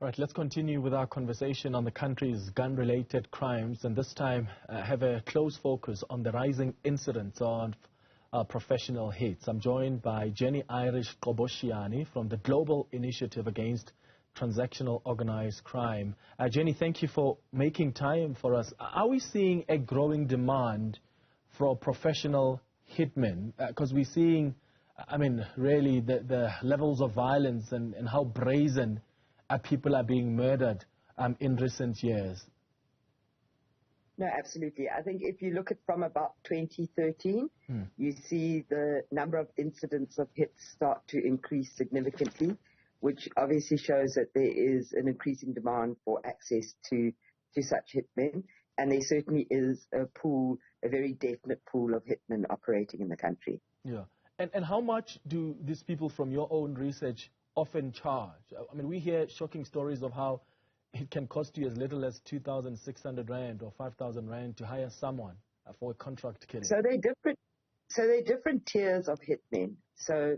Right, let's continue with our conversation on the country's gun-related crimes, and this time have a close focus on the rising incidence of professional hits. I'm joined by Jenni Irish-Qhobosheane from the Global Initiative Against Transnational Organized Crime. Jenni, thank you for making time for us. Are we seeing a growing demand for professional hitmen? Because we're seeing, I mean, really the levels of violence and how brazen people are being murdered in recent years. No, absolutely. I think if you look at from about 2013, you see the number of incidents of hits start to increase significantly, which obviously shows that there is an increasing demand for access to such hitmen. And there certainly is a very definite pool of hitmen operating in the country. Yeah. And how much do these people, from your own research, often charge? I mean, we hear shocking stories of how it can cost you as little as 2,600 Rand or 5,000 Rand to hire someone for a contract killing. So they're different tiers of hitmen. So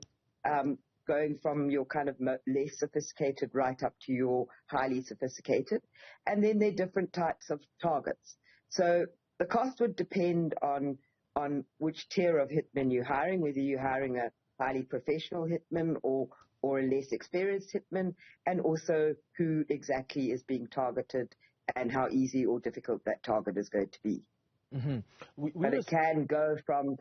going from your kind of less sophisticated right up to your highly sophisticated. And then there are different types of targets. So the cost would depend on which tier of hitman you're hiring, whether you're hiring a highly professional hitman or a less experienced hitman, and also who exactly is being targeted and how easy or difficult that target is going to be. Mm-hmm. But it can go from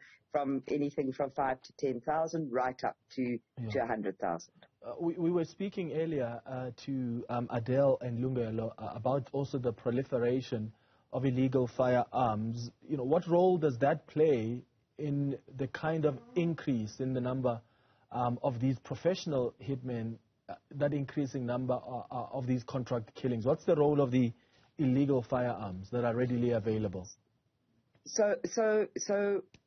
anything from 5,000 to 10,000 right up to 100,000. We were speaking earlier to Adele and Lungelo about also the proliferation of illegal firearms. You know, what role does that play in the kind of increase in the number of these professional hitmen, that increasing number of these contract killings? What's the role of the illegal firearms that are readily available? So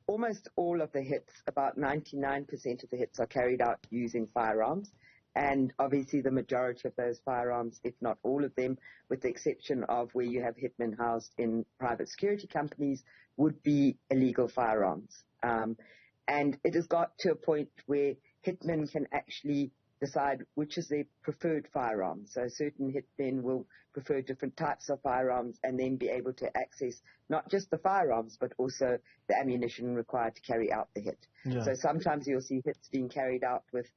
almost all of the hits, about 99% of the hits, are carried out using firearms. And obviously the majority of those firearms, if not all of them, with the exception of where you have hitmen housed in private security companies, would be illegal firearms. And it has got to a point where hitmen can actually decide which is their preferred firearm. So certain hitmen will prefer different types of firearms and then be able to access not just the firearms, but also the ammunition required to carry out the hit. Yeah. So sometimes you'll see hits being carried out with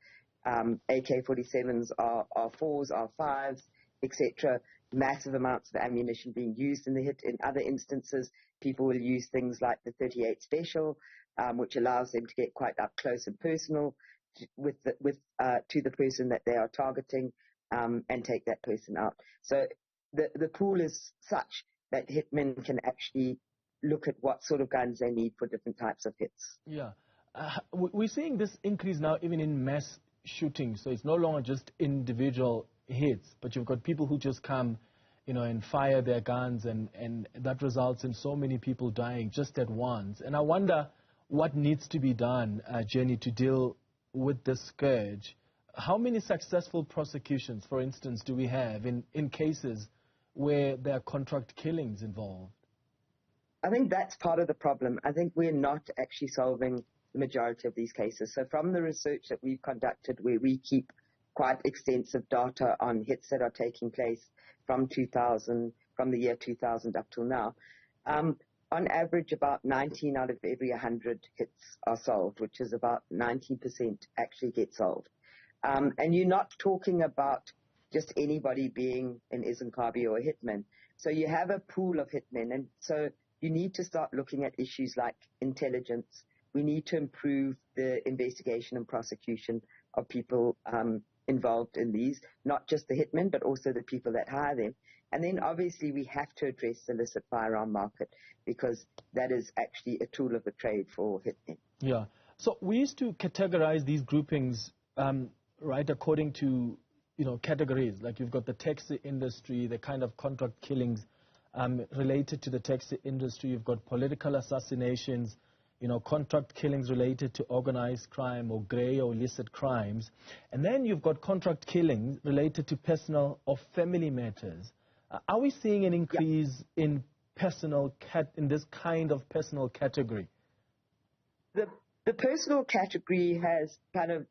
AK-47s, R4s, R5s, etc., massive amounts of ammunition being used in the hit. In other instances, people will use things like the 38 Special, which allows them to get quite up close and personal to the person that they are targeting, and take that person out. So the pool is such that hitmen can actually look at what sort of guns they need for different types of hits. Yeah. We're seeing this increase now even in mass shootings. So it's no longer just individual hits, but you've got people who just come, you know, and fire their guns, and that results in so many people dying just at once. And I wonder what needs to be done, Jenni, to deal with this scourge. How many successful prosecutions, for instance, do we have in cases where there are contract killings involved? I think that's part of the problem. I think we're not actually solving the majority of these cases. So from the research that we've conducted, where we keep quite extensive data on hits that are taking place from the year 2000 up till now, on average, about 19 out of every 100 hits are solved, which is about 19% actually get solved. And you're not talking about just anybody being an Izinkabi or a hitman. So you have a pool of hitmen, and so you need to start looking at issues like intelligence. We need to improve the investigation and prosecution of people involved in these, not just the hitmen, but also the people that hire them. And then obviously we have to address the illicit firearm market, because that is actually a tool of the trade for hitmen. Yeah. So we used to categorize these groupings, right, according to, you know, categories. Like you've got the taxi industry, the kind of contract killings related to the taxi industry. You've got political assassinations, you know, contract killings related to organized crime or grey or illicit crimes. And then you've got contract killings related to personal or family matters. Are we seeing an increase in in this kind of personal category? The personal category has kind of,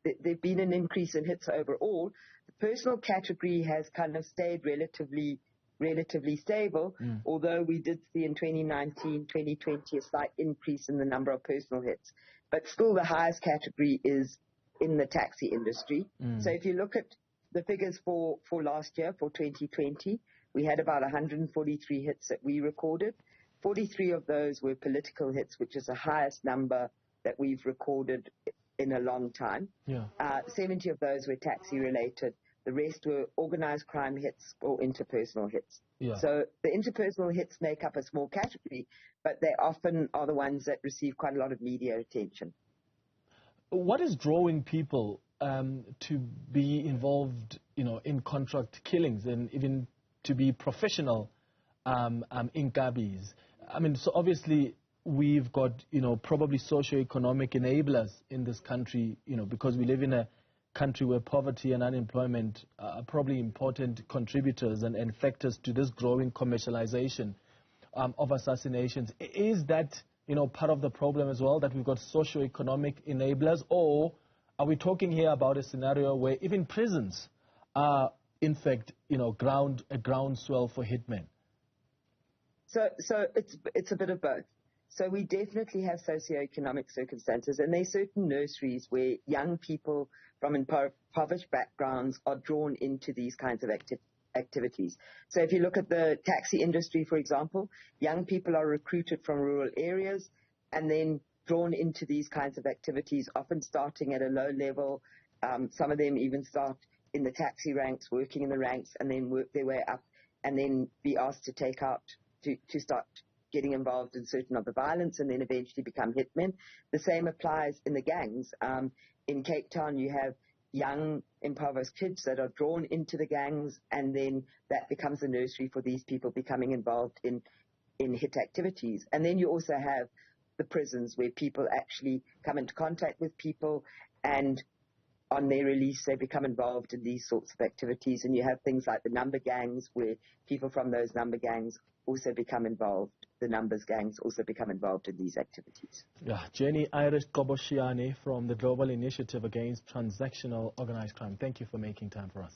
there's been an increase in hits overall. The personal category has kind of stayed relatively stable, although we did see in 2019, 2020 a slight increase in the number of personal hits. But still the highest category is in the taxi industry. So if you look at the figures for last year, for 2020, we had about 143 hits that we recorded. 43 of those were political hits, which is the highest number that we've recorded in a long time. 70 of those were taxi-related. The rest were organized crime hits or interpersonal hits. So the interpersonal hits make up a small category, but they often are the ones that receive quite a lot of media attention. What is drawing people to be involved, in contract killings and even to be professional inkabis? I mean, so obviously we've got, probably socio-economic enablers in this country, because we live in a country where poverty and unemployment are probably important contributors and factors to this growing commercialization of assassinations. Is that, part of the problem as well, that we've got socio-economic enablers, or are we talking here about a scenario where even prisons are, in fact, a groundswell for hitmen? So it's a bit of both. So we definitely have socio-economic circumstances, and there are certain nurseries where young people from impoverished backgrounds are drawn into these kinds of activities. So if you look at the taxi industry, for example, young people are recruited from rural areas and then drawn into these kinds of activities, often starting at a low level. Some of them even start in the taxi ranks, working in the ranks, and then work their way up and then be asked to take out, to start getting involved in certain of the violence and then eventually become hitmen. The same applies in the gangs. In Cape Town, you have young, impoverished kids that are drawn into the gangs, and then that becomes a nursery for these people becoming involved in hit activities. And then you also have the prisons where people actually come into contact with people, and on their release they become involved in these sorts of activities. And you have things like the number gangs where people from those number gangs also become involved. The numbers gangs also become involved in these activities. Jenni Irish-Qhobosheane from the Global Initiative Against Transnational Organized Crime. Thank you for making time for us.